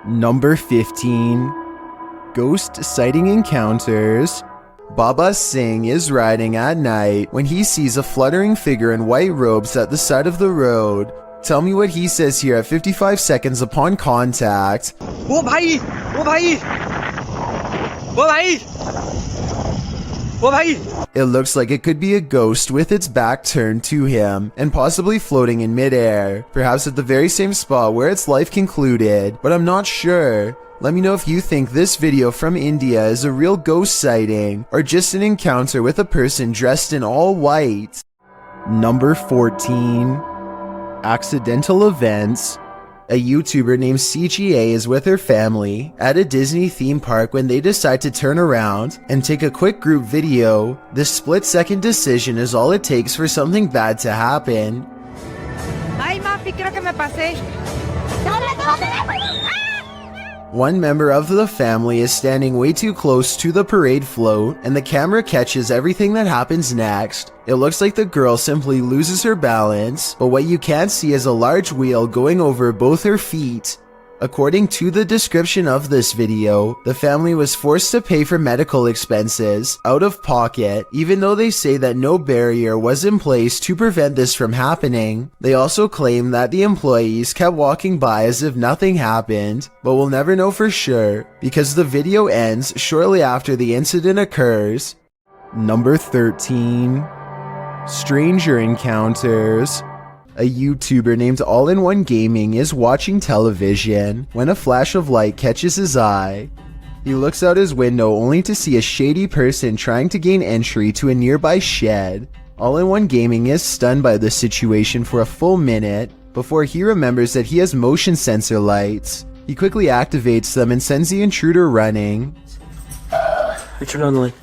Number 15. Ghost sighting encounters. Baba Singh is riding at night when he sees a fluttering figure in white robes at the side of the road. Tell me what he says here at 55 seconds upon contact. ओ भाई ओ भाई ओ भाई ओ भाई It looks like it could be a ghost with its back turned to him and possibly floating in midair, perhaps at the very same spot where its life concluded, but I'm not sure. Let me know if you think this video from India is a real ghost sighting or just an encounter with a person dressed in all white. Number 14. Accidental events. A YouTuber named CGA is with her family at a Disney theme park when they decide to turn around and take a quick group video. This split-second decision is all it takes for something bad to happen. Ay, Mapi, creo que me pasé. One member of the family is standing way too close to the parade float, and the camera catches everything that happens next. It looks like the girl simply loses her balance, but what you can't see is a large wheel going over both her feet. According to the description of this video, the family was forced to pay for medical expenses out of pocket, even though they say that no barrier was in place to prevent this from happening. They also claim that the employees kept walking by as if nothing happened, but we'll never know for sure because the video ends shortly after the incident occurs. Number 13. Stranger encounters. A YouTuber named All-in-One Gaming is watching television when a flash of light catches his eye. He looks out his window only to see a shady person trying to gain entry to a nearby shed. All-in-One Gaming is stunned by the situation for a full minute before he remembers that he has motion sensor lights. He quickly activates them and sends the intruder running. I turned on the light.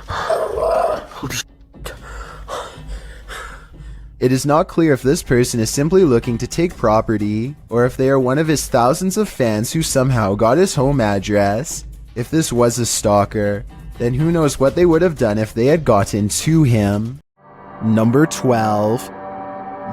Holy shit. It is not clear if this person is simply looking to take property, or if they are one of his thousands of fans who somehow got his home address. If this was a stalker, then who knows what they would have done if they had gotten to him. Number 12.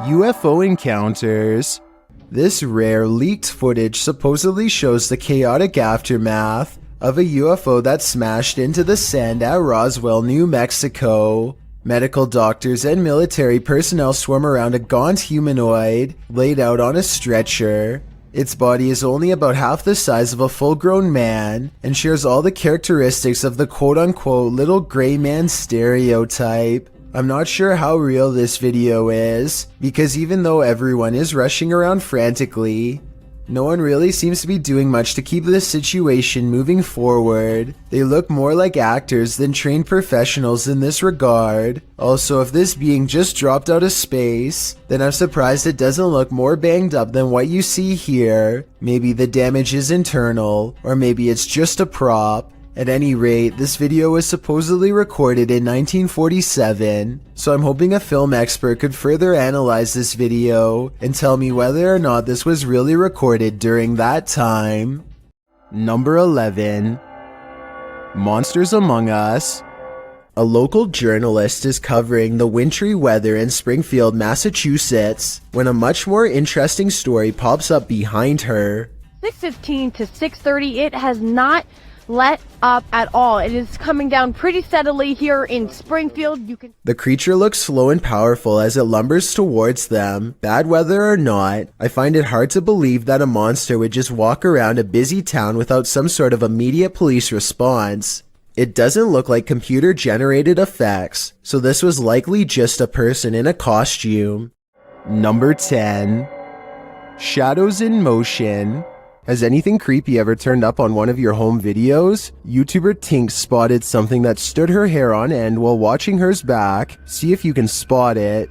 UFO encounters. This rare leaked footage supposedly shows the chaotic aftermath of a UFO that smashed into the sand at Roswell, New Mexico. Medical doctors and military personnel swarm around a gaunt humanoid laid out on a stretcher. Its body is only about half the size of a full-grown man and shares all the characteristics of the quote-unquote little gray man stereotype. I'm not sure how real this video is, because even though everyone is rushing around frantically, no one really seems to be doing much to keep this situation moving forward. They look more like actors than trained professionals in this regard. Also, if this being just dropped out of space, then I'm surprised it doesn't look more banged up than what you see here. Maybe the damage is internal, or maybe it's just a prop. At any rate, this video was supposedly recorded in 1947, so I'm hoping a film expert could further analyze this video and tell me whether or not this was really recorded during that time. Number 11. Monsters Among Us. A local journalist is covering the wintry weather in Springfield, Massachusetts, when a much more interesting story pops up behind her. 6:15 to 6:30, it has not let up at all. It is coming down pretty steadily here in Springfield. The creature looks slow and powerful as it lumbers towards them. Bad weather or not, I find it hard to believe that a monster would just walk around a busy town without some sort of immediate police response. It doesn't look like computer-generated effects, so this was likely just a person in a costume. Number 10. Shadows in motion. Has anything creepy ever turned up on one of your home videos? YouTuber Tink spotted something that stood her hair on end while watching hers back. See if you can spot it.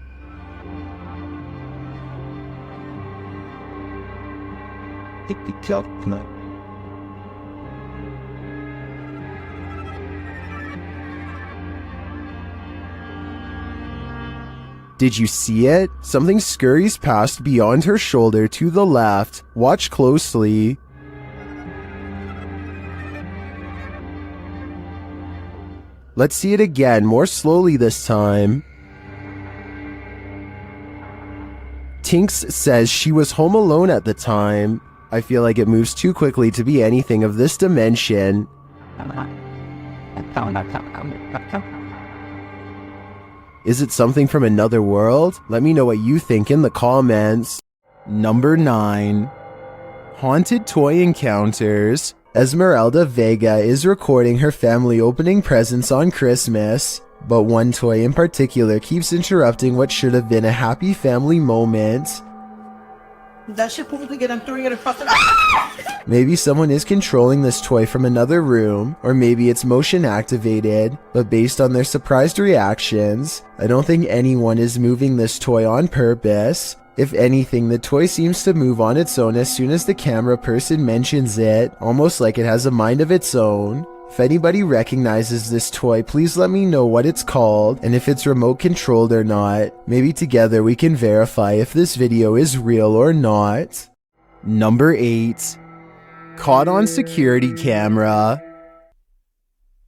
Did you see it? Something scurries past beyond her shoulder to the left. Watch closely. Let's see it again, more slowly this time. Tinks says she was home alone at the time. I feel like it moves too quickly to be anything of this dimension. Is it something from another world? Let me know what you think in the comments. Number 9. Haunted Toy Encounters. Esmeralda Vega is recording her family opening presents on Christmas, but one toy in particular keeps interrupting what should have been a happy family moment. That shit pulled again, I'm throwing it across the Maybe someone is controlling this toy from another room, or maybe it's motion activated, but based on their surprised reactions, I don't think anyone is moving this toy on purpose. If anything, the toy seems to move on its own as soon as the camera person mentions it, almost like it has a mind of its own. If anybody recognizes this toy, please let me know what it's called and if it's remote controlled or not. Maybe together we can verify if this video is real or not. Number 8. Caught on security camera.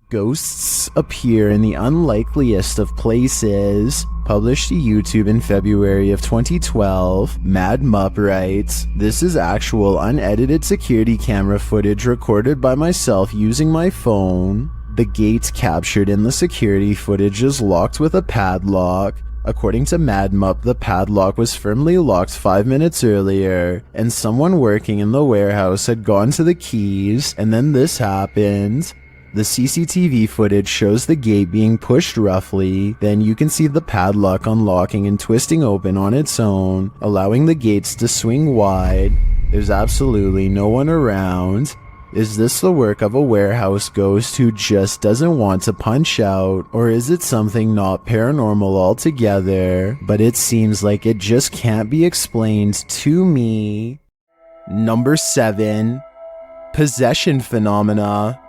Ghosts appear in the unlikeliest of places. Published to YouTube in February of 2012, Mad Mupp writes, "This is actual unedited security camera footage recorded by myself using my phone. The gate captured in the security footage is locked with a padlock. According to Mad Mupp, the padlock was firmly locked 5 minutes earlier, and someone working in the warehouse had gone to the keys, and then this happened." The CCTV footage shows the gate being pushed roughly, then you can see the padlock unlocking and twisting open on its own, allowing the gates to swing wide. There's absolutely no one around. Is this the work of a warehouse ghost who just doesn't want to punch out, or is it something not paranormal altogether, but it seems like it just can't be explained to me? Number 7. Possession phenomena.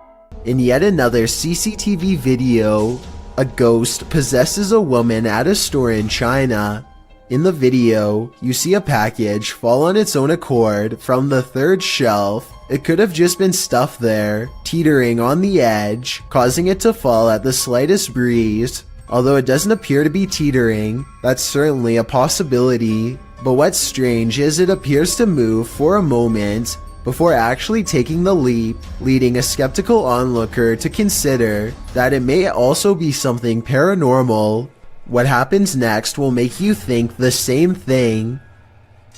In yet another CCTV video, a ghost possesses a woman at a store in China. In the video, you see a package fall on its own accord from the 3rd shelf. It could have just been stuff there, teetering on the edge, causing it to fall at the slightest breeze. Although it doesn't appear to be teetering, that's certainly a possibility. But what's strange is it appears to move for a moment before actually taking the leap, leading a skeptical onlooker to consider that it may also be something paranormal. What happens next will make you think the same thing.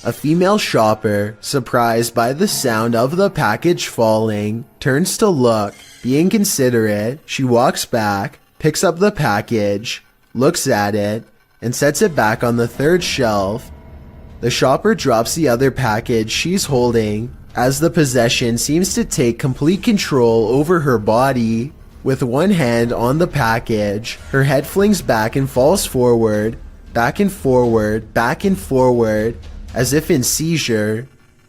A female shopper, surprised by the sound of the package falling, turns to look. Being considerate, she walks back, picks up the package, looks at it, and sets it back on the 3rd shelf. The shopper drops the other package she's holding, as the possession seems to take complete control over her body. With one hand on the package, her head flings back and falls forward, back and forward, back and forward, as if in seizure.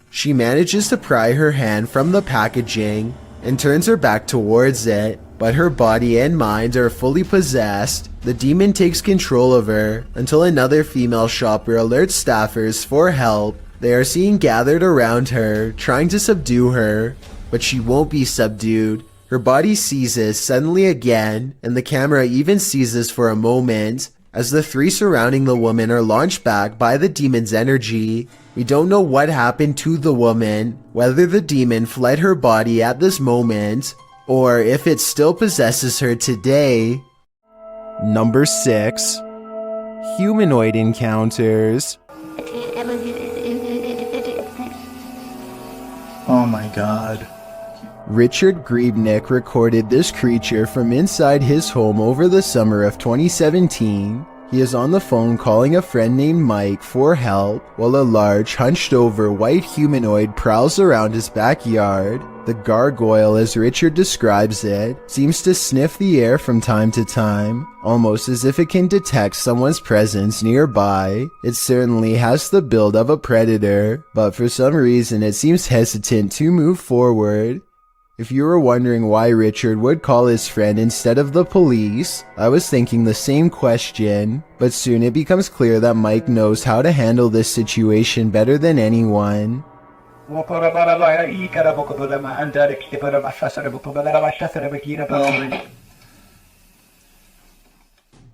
She manages to pry her hand from the packaging and turns her back towards it, but her body and mind are fully possessed. The demon takes control of her until another female shopper alerts staffers for help. They are seen gathered around her, trying to subdue her, but she won't be subdued. Her body seizes suddenly again, and the camera even seizes for a moment, as the 3 surrounding the woman are launched back by the demon's energy. We don't know what happened to the woman, whether the demon fled her body at this moment, or if it still possesses her today. Number 6. Humanoid encounters. Oh my god. Richard Griebnick recorded this creature from inside his home over the summer of 2017. He is on the phone calling a friend named Mike for help while a large, hunched-over white humanoid prowls around his backyard. The gargoyle, as Richard describes it, seems to sniff the air from time to time, almost as if it can detect someone's presence nearby. It certainly has the build of a predator, but for some reason it seems hesitant to move forward. If you were wondering why Richard would call his friend instead of the police, I was thinking the same question, but soon it becomes clear that Mike knows how to handle this situation better than anyone.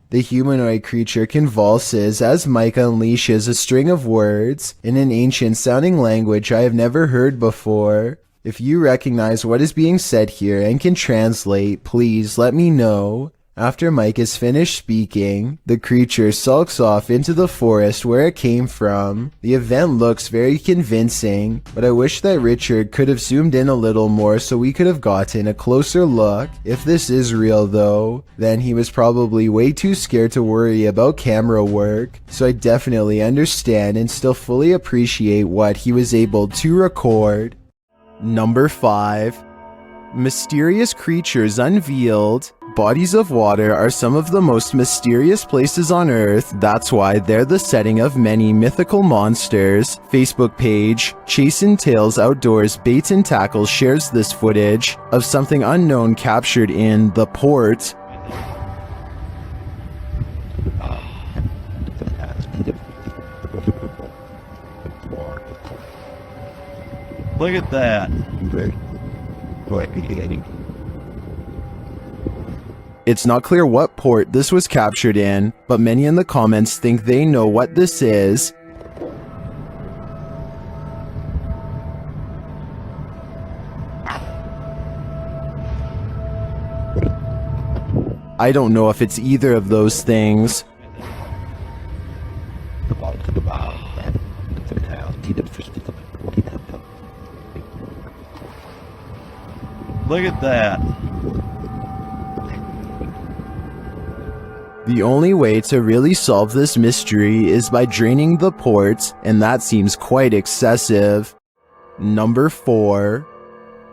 The humanoid creature convulses as Mike unleashes a string of words in an ancient-sounding language I have never heard before. If you recognize what is being said here and can translate, please let me know. After Mike is finished speaking, the creature sulks off into the forest where it came from. The event looks very convincing, but I wish that Richard could have zoomed in a little more so we could have gotten a closer look. If this is real though, then he was probably way too scared to worry about camera work, so I definitely understand and still fully appreciate what he was able to record. Number 5. Mysterious creatures unveiled. Bodies of water are some of the most mysterious places on Earth. That's why they're the setting of many mythical monsters. Facebook page Chasing Tales Outdoors Baits and Tackles shares this footage of something unknown captured in the port. Look at that. It's not clear what port this was captured in, but many in the comments think they know what this is. I don't know if it's either of those things. Look at that. The only way to really solve this mystery is by draining the port, and that seems quite excessive. Number 4.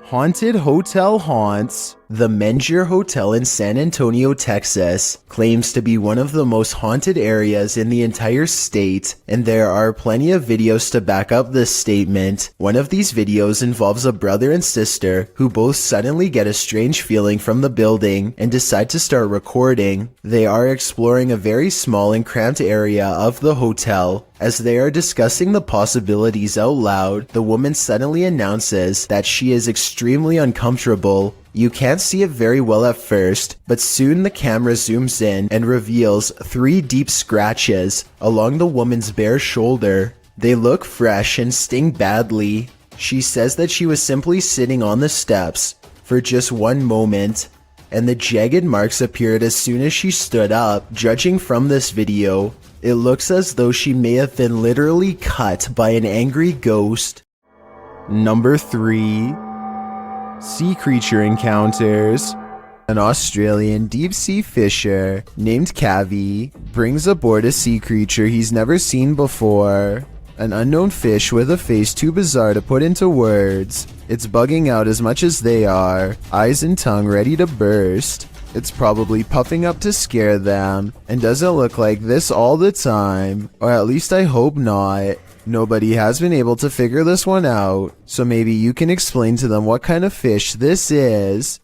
Haunted Hotel Haunts. The Menger Hotel in San Antonio, Texas, claims to be one of the most haunted areas in the entire state, and there are plenty of videos to back up this statement. One of these videos involves a brother and sister who both suddenly get a strange feeling from the building and decide to start recording. They are exploring a very small and cramped area of the hotel. As they are discussing the possibilities out loud, the woman suddenly announces that she is extremely uncomfortable. You can't see it very well at first, but soon the camera zooms in and reveals 3 deep scratches along the woman's bare shoulder. They look fresh and sting badly. She says that she was simply sitting on the steps for just one moment, and the jagged marks appeared as soon as she stood up. Judging from this video, it looks as though she may have been literally cut by an angry ghost. Number 3. Sea creature encounters. An Australian deep-sea fisher named Cavi brings aboard a sea creature he's never seen before. An unknown fish with a face too bizarre to put into words. It's bugging out as much as they are, eyes and tongue ready to burst. It's probably puffing up to scare them, and doesn't look like this all the time, or at least I hope not. Nobody has been able to figure this one out, so maybe you can explain to them what kind of fish this is.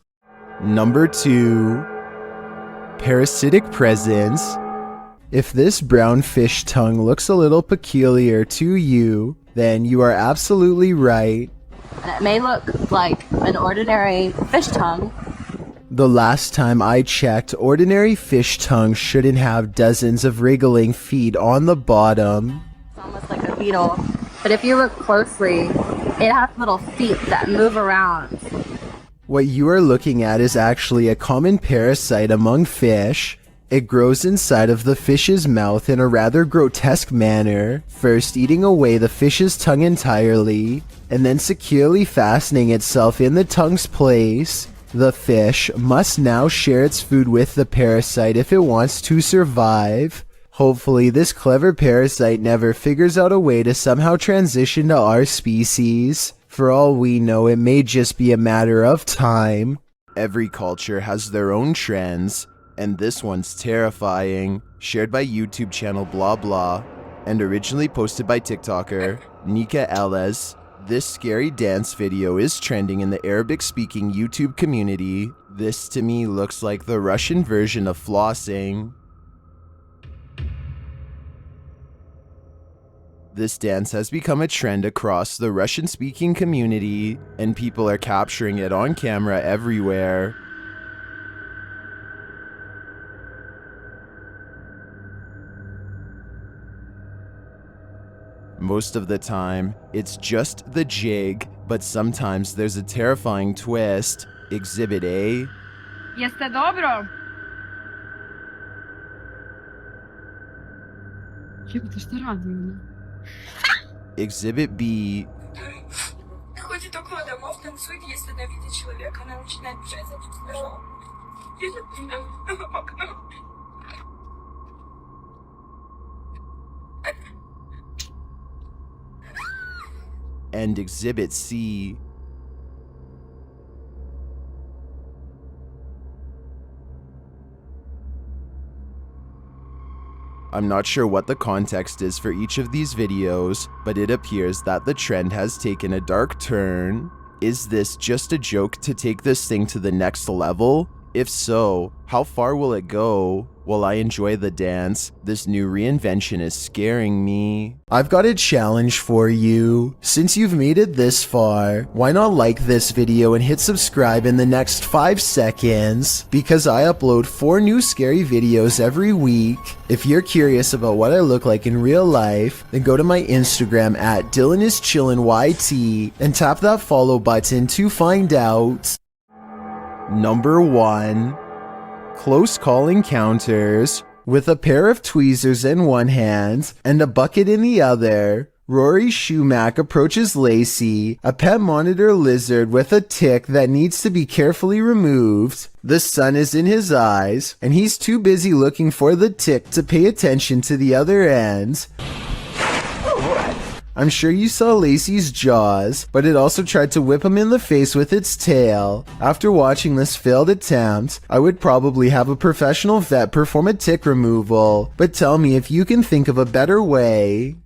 Number 2. Parasitic presence. If this brown fish tongue looks a little peculiar to you, then you are absolutely right. It may look like an ordinary fish tongue. The last time I checked, ordinary fish tongues shouldn't have dozens of wriggling feet on the bottom. It's almost like a beetle. But if you look closely, it has little feet that move around. What you are looking at is actually a common parasite among fish. It grows inside of the fish's mouth in a rather grotesque manner, first eating away the fish's tongue entirely, and then securely fastening itself in the tongue's place. The fish must now share its food with the parasite if it wants to survive. Hopefully this clever parasite never figures out a way to somehow transition to our species. For all we know, it may just be a matter of time. Every culture has their own trends, and this one's terrifying. Shared by YouTube channel blah blah, and originally posted by TikToker Nika Elez. This scary dance video is trending in the Arabic-speaking YouTube community. This to me looks like the Russian version of flossing. This dance has become a trend across the Russian-speaking community, and people are capturing it on camera everywhere. Most of the time, it's just the jig, but sometimes there's a terrifying twist. Exhibit A. Jeste dobro? Jebote, šta radi ona? Exhibit B. Ходит около домов, танцует, если не видит человека, она начинает бежать за ним с ножом. Видит в окно. And Exhibit C. I'm not sure what the context is for each of these videos, but it appears that the trend has taken a dark turn. Is this just a joke to take this thing to the next level? If so, how far will it go? While I enjoy the dance, this new reinvention is scaring me. I've got a challenge for you. Since you've made it this far, why not like this video and hit subscribe in the next 5 seconds? Because I upload 4 new scary videos every week. If you're curious about what I look like in real life, then go to my Instagram at DylanIsChillinYT and tap that follow button to find out. Number 1. Close call encounters. With a pair of tweezers in one hand and a bucket in the other, Rory Shumack approaches Lacey, a pet monitor lizard with a tick that needs to be carefully removed. The sun is in his eyes, and he's too busy looking for the tick to pay attention to the other end. I'm sure you saw Lacey's jaws, but it also tried to whip him in the face with its tail. After watching this failed attempt, I would probably have a professional vet perform a tick removal, but tell me if you can think of a better way.